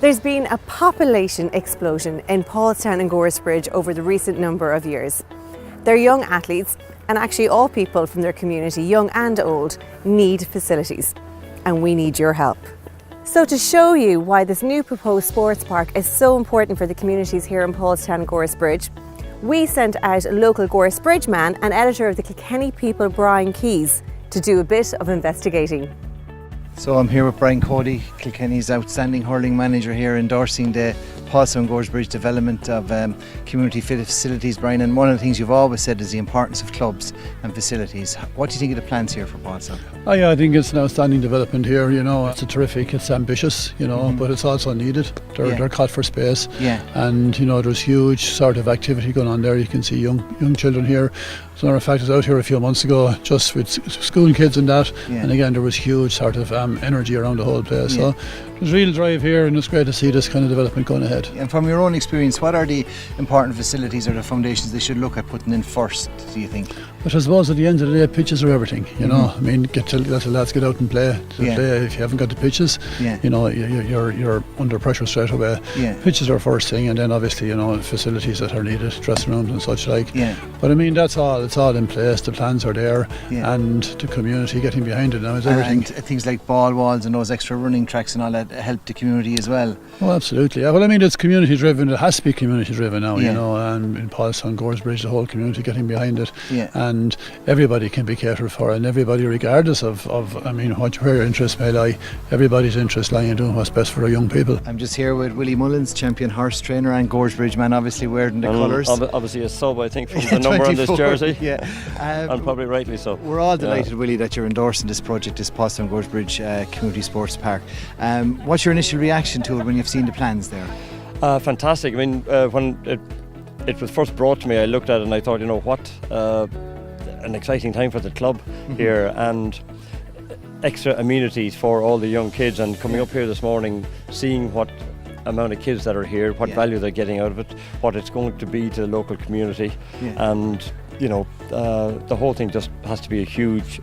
There's been a population explosion in Paulstown and Goresbridge over the recent number of years. They're young athletes, and actually all people from their community, young and old, need facilities. And we need your help. So to show you why this new proposed sports park is so important for the communities here in Paulstown and Goresbridge, we sent out a local Goresbridge man and editor of the Kilkenny People, Brian Keys, to do a bit of investigating. So I'm here with Brian Cody, Kilkenny's outstanding hurling manager, here endorsing the Paulstown and Goresbridge development of community facilities, Brian. And one of the things you've always said is the importance of clubs and facilities. What do you think of the plans here for Paulstown? Oh yeah, I think it's an outstanding development here. It's terrific, it's ambitious, but it's also needed. They're cut for space, and there's huge sort of activity going on there. You can see young children here. As a matter of fact, I was out here a few months ago just with school kids and that, and again there was huge sort of energy around the whole place. So there's real drive here, and it's great to see this kind of development going ahead. And from your own experience, what are the important facilities or the foundations they should look at putting in first, do you think? But I suppose at the end of the day, pitches are everything, I mean, let the lads get out and play. If you haven't got the pitches, you're under pressure straight away. Pitches are first thing, and then obviously, facilities that are needed, dressing rooms and such like. But I mean, it's all in place, the plans are there, and the community getting behind it now is everything. And things like ball walls and those extra running tracks and all that help the community as well. Oh, absolutely. Well, I mean, it's community driven, it has to be community driven now, and in Paulstown, Goresbridge, the whole community getting behind it. And everybody can be catered for, and everybody, regardless of where your interest may lie, everybody's interest lying in doing what's best for our young people. I'm just here with Willie Mullins, champion horse trainer and Goresbridge man, obviously wearing the colours. Obviously a sub, I think, from the number on this jersey. And probably rightly so. We're all delighted, Willie, that you're endorsing this project, this Paulstown Goresbridge Community Sports Park. What's your initial reaction to it when you've seen the plans there? Fantastic. I mean, when it was first brought to me, I looked at it and I thought, what an exciting time for the club here, and extra amenities for all the young kids. And coming up here this morning, seeing what amount of kids that are here, what value they're getting out of it, what it's going to be to the local community, and the whole thing just has to be a huge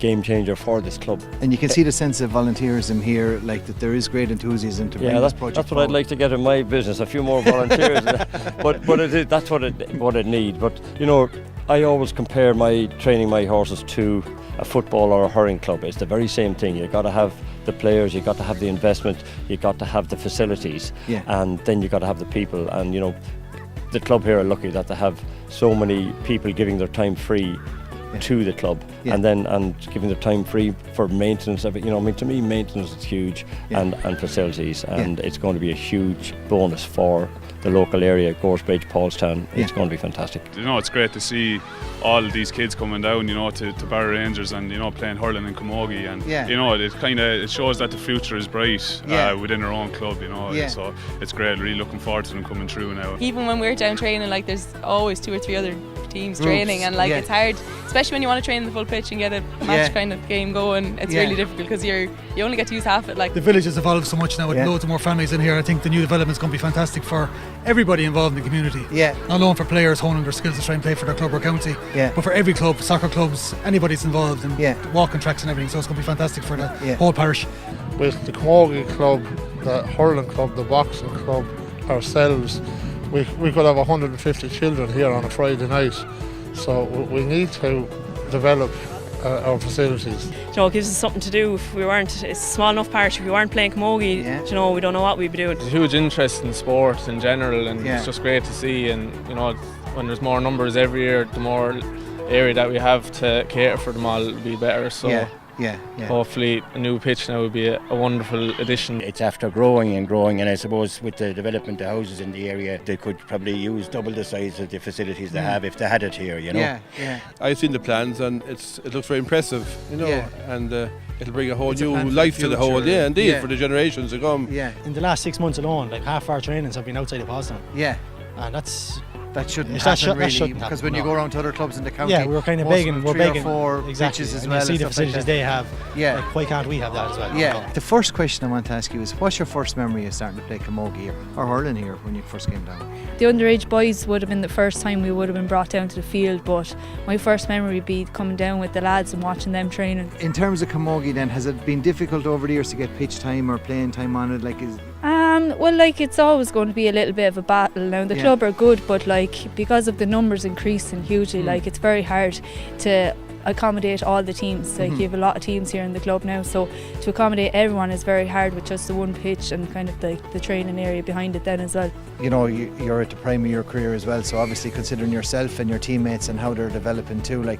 game changer for this club. And you can see the sense of volunteerism here, like that there is great enthusiasm to bring this project that's what forward. I'd like to get in my business, a few more volunteers. but that's what it needs. But I always compare training my horses to a football or a hurling club. It's the very same thing. You've got to have the players, you've got to have the investment, you've got to have the facilities, and then you've got to have the people. And the club here are lucky that they have so many people giving their time free to the club, and giving their time free for maintenance of it. To me, maintenance is huge, and facilities, and it's going to be a huge bonus for the local area, Goresbridge, Paulstown. It's going to be fantastic. It's great to see all of these kids coming down, to Barra Rangers and playing hurling in Camogie, and it shows that the future is bright within our own club. So it's great. Really looking forward to them coming through now. Even when we're down training, there's always 2 or 3 other teams training, and it's hard, especially when you want to train in the full pitch and get a match kind of game going. It's really difficult because you only get to use half it. The village has evolved so much now with loads of more families in here. I think the new development's going to be fantastic for everybody involved in the community. Not only for players honing their skills to try and play for their club or county, but for every club, soccer clubs, anybody's involved in walking tracks and everything. So it's going to be fantastic for the whole parish. With the Camogie club, the hurling club, the boxing club, ourselves, we could have 150 children here on a Friday night. So we need to develop our facilities. It gives us something to do. If we weren't, it's a small enough parish, if we weren't playing Camogie, we don't know what we'd be doing. There's a huge interest in sport in general, and it's just great to see. And when there's more numbers every year, the more area that we have to cater for them all will be better. So hopefully a new pitch now would be a wonderful addition. It's after growing, and I suppose with the development of houses in the area, they could probably use double the size of the facilities they have if they had it here. I've seen the plans, and it looks very impressive. And it'll bring a whole new life to the whole. For the generations to come. In the last 6 months alone, half our trainings have been outside of Paulstown. And that's that shouldn't happen really, because when you go around to other clubs in the county, yeah, we're kind of begging, we're begging 3 or 4 pitches as well. You see the facilities they have. Yeah, like, why can't we have that as well? Yeah. The first question I want to ask you is, what's your first memory of starting to play camogie here or hurling here when you first came down? The underage boys would have been the first time we would have been brought down to the field, but my first memory would be coming down with the lads and watching them training. In terms of camogie then, has it been difficult over the years to get pitch time or playing time on it? Well, like, it's always going to be a little bit of a battle. Now the club are good, but like, because of the numbers increasing hugely, like, it's very hard to accommodate all the teams. Like, you have a lot of teams here in the club now, so to accommodate everyone is very hard with just the one pitch and kind of the training area behind it then as well. You know, you're at the prime of your career as well, so obviously considering yourself and your teammates and how they're developing too, like,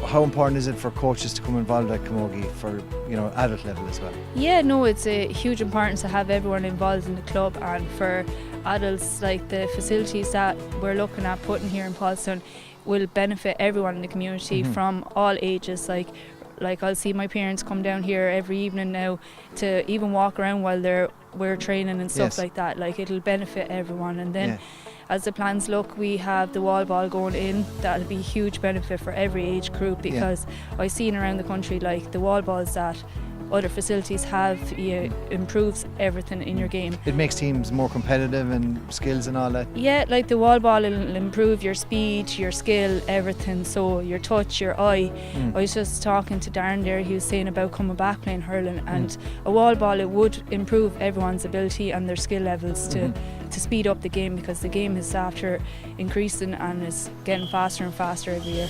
how important is it for coaches to come involved at camogie for, you know, adult level as well? Yeah, no, it's a huge importance to have everyone involved in the club, and for adults, like, the facilities that we're looking at putting here in Paulstown will benefit everyone in the community from all ages. Like I'll see my parents come down here every evening now to even walk around while we're training and stuff like that. Like, it'll benefit everyone. And then as the plans look, we have the wall ball going in. That'll be a huge benefit for every age group, because I've seen around the country, like, the wall balls that other facilities have improves everything in your game. It makes teams more competitive and skills and all that. Yeah, like, the wall ball will improve your speed, your skill, everything. So your touch, your eye. I was just talking to Darren there, he was saying about coming back playing hurling, and a wall ball, it would improve everyone's ability and their skill levels to speed up the game, because the game is after increasing and is getting faster and faster every year.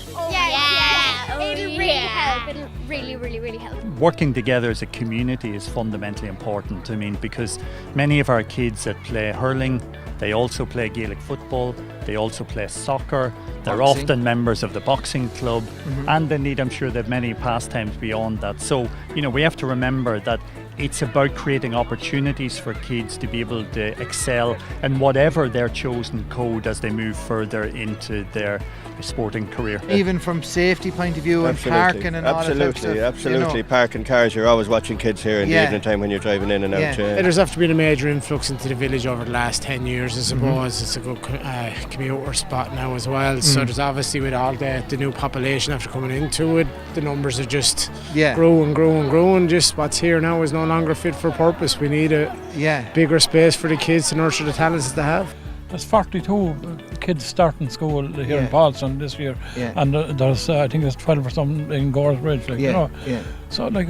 It'll really help. It'll really help. Working together as a community is fundamentally important. I mean, because many of our kids that play hurling, they also play Gaelic football, they also play soccer, they're often members of the boxing club, and indeed I'm sure they have many pastimes beyond that. So, you know, we have to remember that it's about creating opportunities for kids to be able to excel in whatever their chosen code as they move further into their sporting career. Even from safety point of view and parking and all that stuff. Absolutely. Parking cars, you're always watching kids here in the evening time when you're driving in and out. There's after been a major influx into the village over the last 10 years, I suppose. It's a good commuter spot now as well. So there's obviously, with all the new population after coming into it, the numbers are just growing. Just what's here now is no longer fit for purpose. We need a bigger space for the kids to nurture the talents they have. There's 42 kids starting school here in Paulstown this year, and there's I think there's 12 or something in Goresbridge, you know. So, like,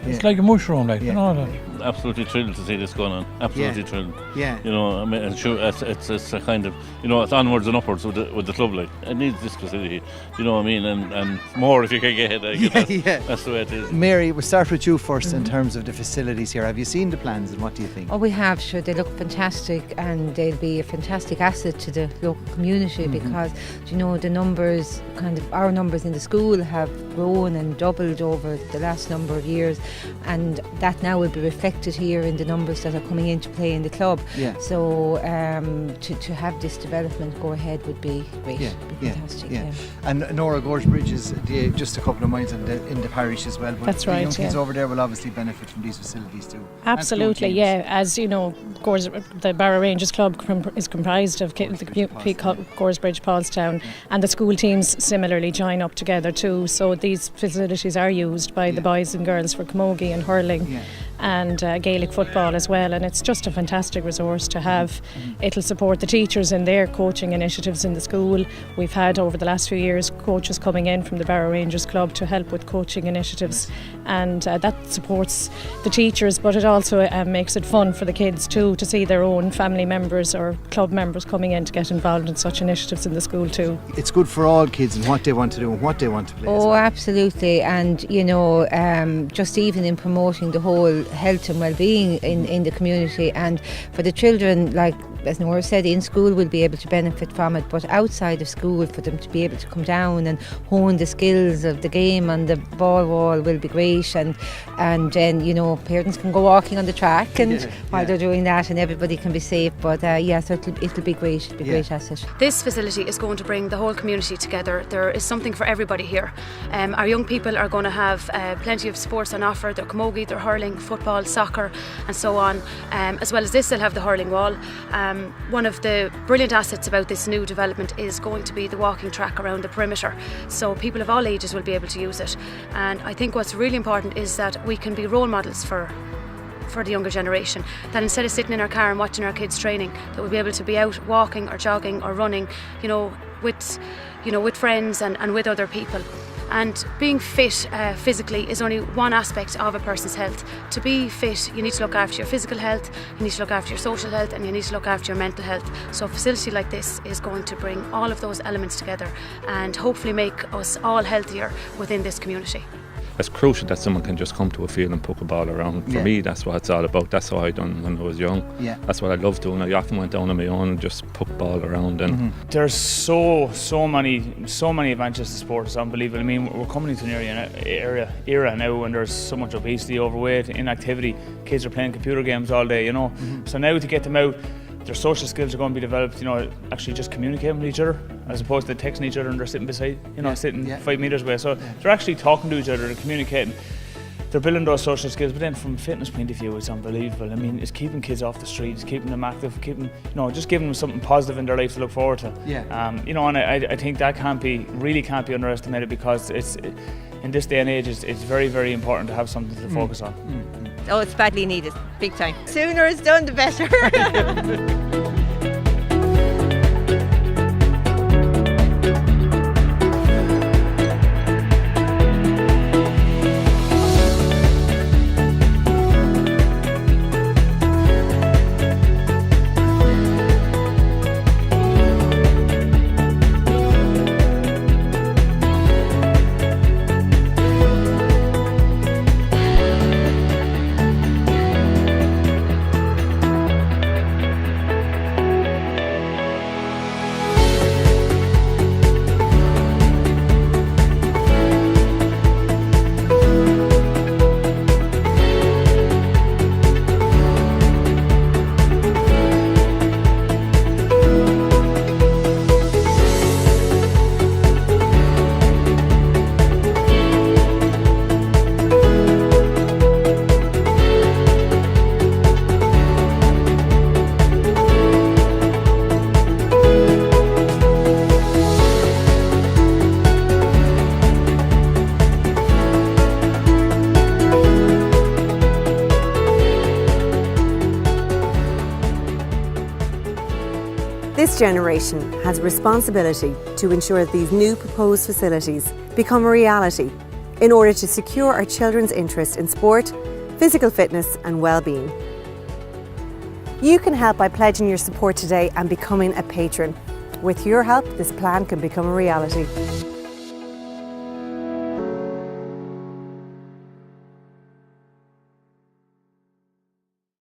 it's like a mushroom, like, you know. Absolutely thrilled to see this going on. Absolutely thrilled. Yeah. You know, I mean, and sure, it's a kind of, you know, it's onwards and upwards with the club. Like, it needs this facility. You know what I mean? And more if you can get it. That's the way it is. Mary, we'll start with you first in terms of the facilities here. Have you seen the plans and what do you think? Oh, we have. Sure, they look fantastic, and they'll be a fantastic asset to the local community because, you know, the numbers, kind of our numbers in the school have grown and doubled over the last number of years, and that now will be reflected here in the numbers that are coming into play in the club. So to have this development go ahead would be great. Fantastic. And Nora, Goresbridge is just a couple of miles in the parish as well, but that's right, the young kids over there will obviously benefit from these facilities too. Absolutely, yeah. As you know, the Barrow Rangers Club is comprised of the Goresbridge, Paulstown, and the school teams similarly join up together too. So these facilities are used by the boys and girls for camogie and hurling and Gaelic football as well, and it's just a fantastic resource to have. It'll support the teachers in their coaching initiatives in the school. We've had over the last few years coaches coming in from the Barrow Rangers Club to help with coaching initiatives, and that supports the teachers, but it also makes it fun for the kids too, to see their own family members or club members coming in to get involved in such initiatives in the school too. It's good for all kids and what they want to do and what they want to play. Oh, absolutely. And you know, just even in promoting the whole health and well-being in the community, and for the children, like as Nora said, in school will be able to benefit from it, but outside of school, for them to be able to come down and hone the skills of the game on the ball wall will be great, and then, you know, parents can go walking on the track and while they're doing that, and everybody can be safe. But so it'll be great. It'll be a great asset. This facility is going to bring the whole community together. There is something for everybody here. Our young people are going to have plenty of sports on offer. Their camogie, their hurling, football, soccer and so on. As well as this, they'll have the hurling wall. One of the brilliant assets about this new development is going to be the walking track around the perimeter, so people of all ages will be able to use it. And I think what's really important is that we can be role models for the younger generation, that instead of sitting in our car and watching our kids training, that we'll be able to be out walking or jogging or running, with friends and with other people. And being fit physically is only one aspect of a person's health. To be fit, you need to look after your physical health, you need to look after your social health, and you need to look after your mental health. So a facility like this is going to bring all of those elements together and hopefully make us all healthier within this community. It's crucial that someone can just come to a field and poke a ball around. For me, that's what it's all about. That's what I done when I was young. That's what I loved doing. I often went down on my own and just poke ball around. And there's so many advantages to sport. It's unbelievable. I mean, we're coming into an era now when there's so much obesity, overweight, inactivity. Kids are playing computer games all day, So now to get them out, their social skills are going to be developed, actually just communicating with each other as opposed to texting each other and they're sitting beside, sitting 5 metres away. So they're actually talking to each other, they're communicating. They're building those social skills, but then from a fitness point of view, it's unbelievable. I mean, it's keeping kids off the streets, keeping them active, just giving them something positive in their life to look forward to. And I think that really can't be underestimated, because in this day and age, it's very, very important to have something to focus on. Oh, it's badly needed, big time. Sooner it's done, the better. This generation has a responsibility to ensure that these new proposed facilities become a reality in order to secure our children's interest in sport, physical fitness and well-being. You can help by pledging your support today and becoming a patron. With your help, this plan can become a reality.